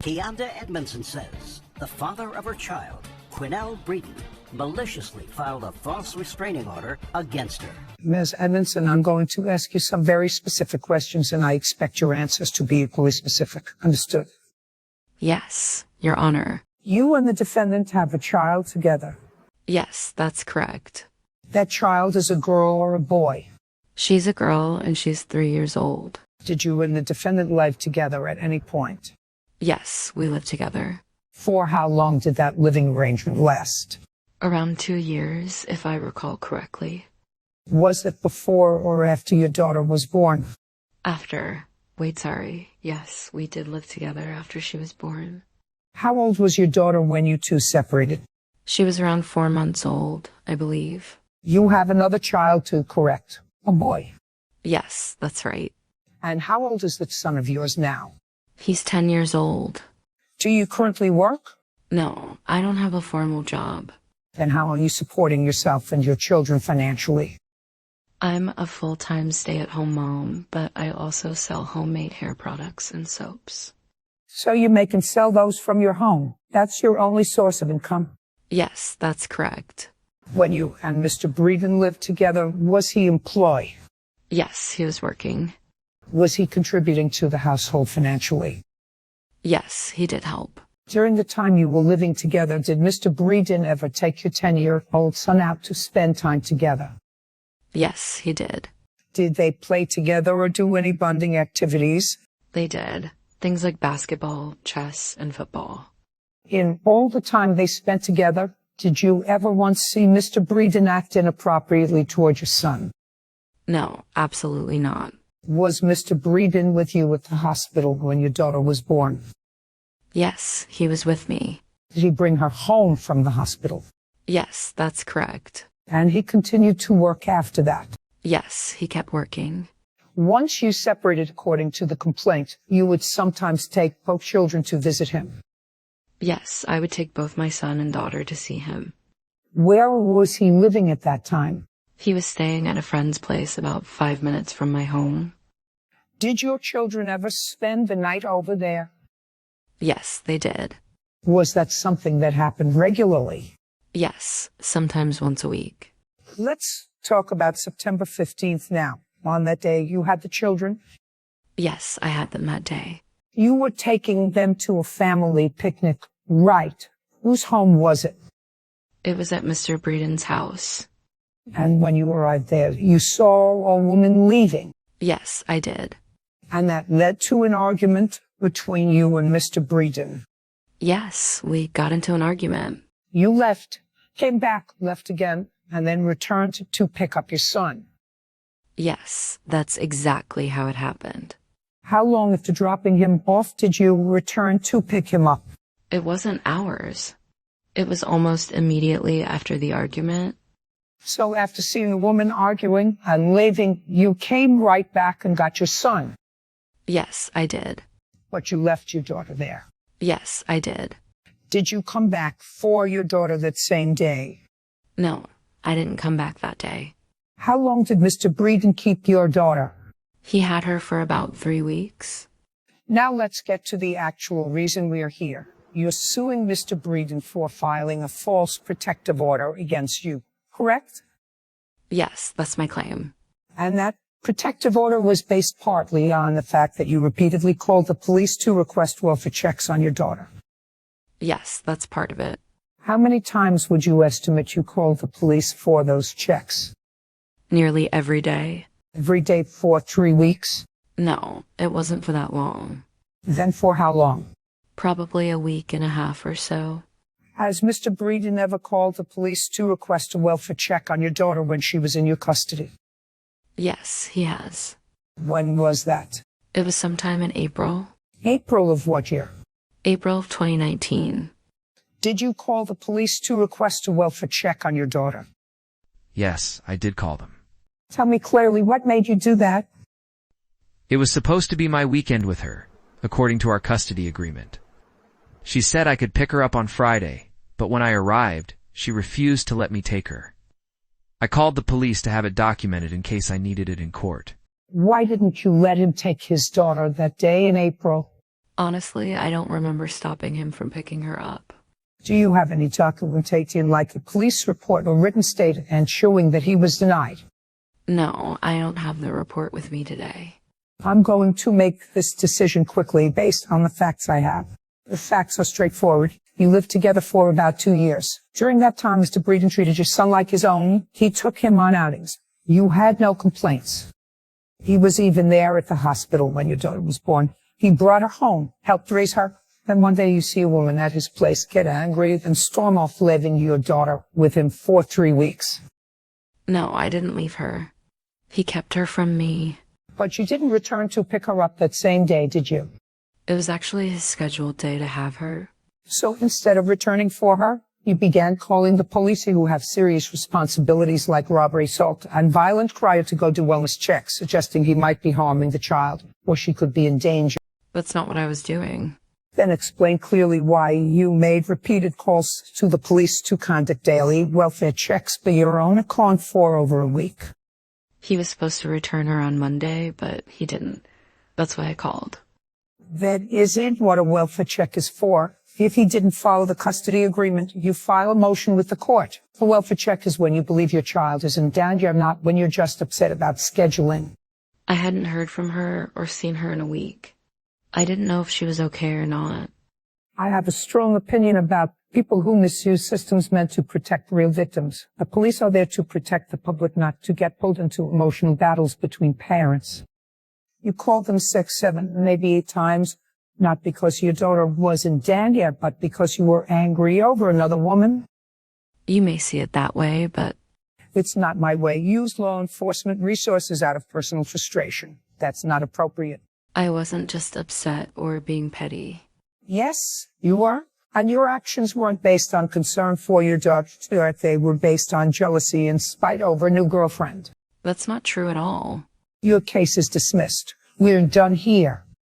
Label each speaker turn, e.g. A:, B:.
A: Keaonda Edmondson says the father of her child, Quinnell Breeden, maliciously filed a false restraining order against her.
B: Ms. Edmondson, I'm going to ask you some very specific questions, and I expect your answers to be equally specific. Understood?
C: Yes, Your Honor.
B: You and the defendant have a child together.
C: Yes, that's correct.
B: That child is a girl or a boy?
C: She's a girl and she's 3 years old.
B: Did you and the defendant live together at any point?
C: Yes, we live together.
B: For how long did that living arrangement last?
C: Around 2 years, if I recall correctly.
B: Was it before or after your daughter was born?
C: After. Wait, sorry. Yes, we did live together after she was born.
B: How old was your daughter when you two separated?
C: She was around 4 months old, I believe.
B: You have another child too, correct? A boy.
C: Yes, that's right.
B: And how old is the son of yours now?
C: He's 10 years old.
B: Do you currently work?
C: No, I don't have a formal job.
B: Then how are you supporting yourself and your children financially?
C: I'm a full-time stay-at-home mom, but I also sell homemade hair products and soaps.
B: So you make and sell those from your home. That's your only source of income?
C: Yes, that's correct.
B: When you and Mr. Breeden lived together, was he employed?
C: Yes, he was working.
B: Was he contributing to the household financially?
C: Yes, he did help.
B: During the time you were living together, did Mr. Breeden ever take your 10-year-old son out to spend time together?
C: Yes, he did.
B: Did they play together or do any bonding activities?
C: They did. Things like basketball, chess, and football.
B: In all the time they spent together, did you ever once see Mr. Breeden act inappropriately toward your son?
C: No, absolutely not.
B: Was Mr. Breeden with you at the hospital when your daughter was born?
C: Yes, he was with me.
B: Did he bring her home from the hospital?
C: Yes, that's correct.
B: And he continued to work after that?
C: Yes, he kept working.
B: Once you separated, according to the complaint, you would sometimes take both children to visit him?
C: Yes, I would take both my son and daughter to see him.
B: Where was he living at that time?
C: He was staying at a friend's place about 5 minutes from my home.
B: Did your children ever spend the night over there?
C: Yes, they did.
B: Was that something that happened regularly?
C: Yes, sometimes once a week.
B: Let's talk about September 15th now. On that day, you had the children?
C: Yes, I had them that day.
B: You were taking them to a family picnic, right? Whose home was it?
C: It was at Mr. Breeden's house.
B: And when you arrived there, you saw a woman leaving?
C: Yes, I did.
B: And that led to an argument between you and Mr. Breeden?
C: Yes, we got into an argument.
B: You left, came back, left again, and then returned to pick up your son?
C: Yes, that's exactly how it happened.
B: How long after dropping him off did you return to pick him up?
C: It wasn't hours. It was almost immediately after the argument.
B: So after seeing a woman arguing and leaving, you came right back and got your son?
C: Yes, I did.
B: But you left your daughter there?
C: Yes, I did.
B: Did you come back for your daughter that same day?
C: No, I didn't come back that day.
B: How long did Mr. Breeden keep your daughter?
C: He had her for about 3 weeks.
B: Now let's get to the actual reason we are here. You're suing Mr. Breeden for filing a false protective order against you, correct?
C: Yes, that's my claim.
B: And that protective order was based partly on the fact that you repeatedly called the police to request welfare checks on your daughter.
C: Yes, that's part of it.
B: How many times would you estimate you called the police for those checks?
C: Nearly every day.
B: Every day for 3 weeks?
C: No, it wasn't for that long.
B: Then for how long?
C: Probably a week and a half or so.
B: Has Mr. Breeden ever called the police to request a welfare check on your daughter when she was in your custody?
C: Yes, he has.
B: When was that?
C: It was sometime in April.
B: April of what year?
C: April of 2019.
B: Did you call the police to request a welfare check on your daughter?
D: Yes, I did call them.
B: Tell me clearly, what made you do that?
D: It was supposed to be my weekend with her, according to our custody agreement. She said I could pick her up on Friday, but when I arrived, she refused to let me take her. I called the police to have it documented in case I needed it in court.
B: Why didn't you let him take his daughter that day in April?
C: Honestly, I don't remember stopping him from picking her up.
B: Do you have any documentation like a police report or written statement showing that he was denied?
C: No, I don't have the report with me today.
B: I'm going to make this decision quickly based on the facts I have. The facts are straightforward. You lived together for about 2 years. During that time, Mr. Breeden treated your son like his own. He took him on outings. You had no complaints. He was even there at the hospital when your daughter was born. He brought her home, helped raise her. Then one day you see a woman at his place, get angry, and storm off leaving your daughter with him for 3 weeks.
C: No, I didn't leave her. He kept her from me.
B: But you didn't return to pick her up that same day, did you?
C: It was actually his scheduled day to have her.
B: So instead of returning for her, you began calling the police who have serious responsibilities like robbery, assault, and violent crier to go do wellness checks, suggesting he might be harming the child, or she could be in danger.
C: That's not what I was doing.
B: Then explain clearly why you made repeated calls to the police to conduct daily welfare checks by your own account for over a week.
C: He was supposed to return her on Monday, but he didn't. That's why I called.
B: That isn't what a welfare check is for. If he didn't follow the custody agreement, you file a motion with the court. A welfare check is when you believe your child is in danger, not when you're just upset about scheduling.
C: I hadn't heard from her or seen her in a week. I didn't know if she was okay or not.
B: I have a strong opinion about people who misuse systems meant to protect real victims. The police are there to protect the public, not to get pulled into emotional battles between parents. You called them 6, 7, maybe 8 times, not because your daughter was in danger, but because you were angry over another woman.
C: You may see it that way, but
B: It's not my way. Use law enforcement resources out of personal frustration. That's not appropriate.
C: I wasn't just upset or being petty.
B: Yes, you were. And your actions weren't based on concern for your daughter. They were based on jealousy and spite over a new girlfriend.
C: That's not true at all.
B: Your case is dismissed. We're done here.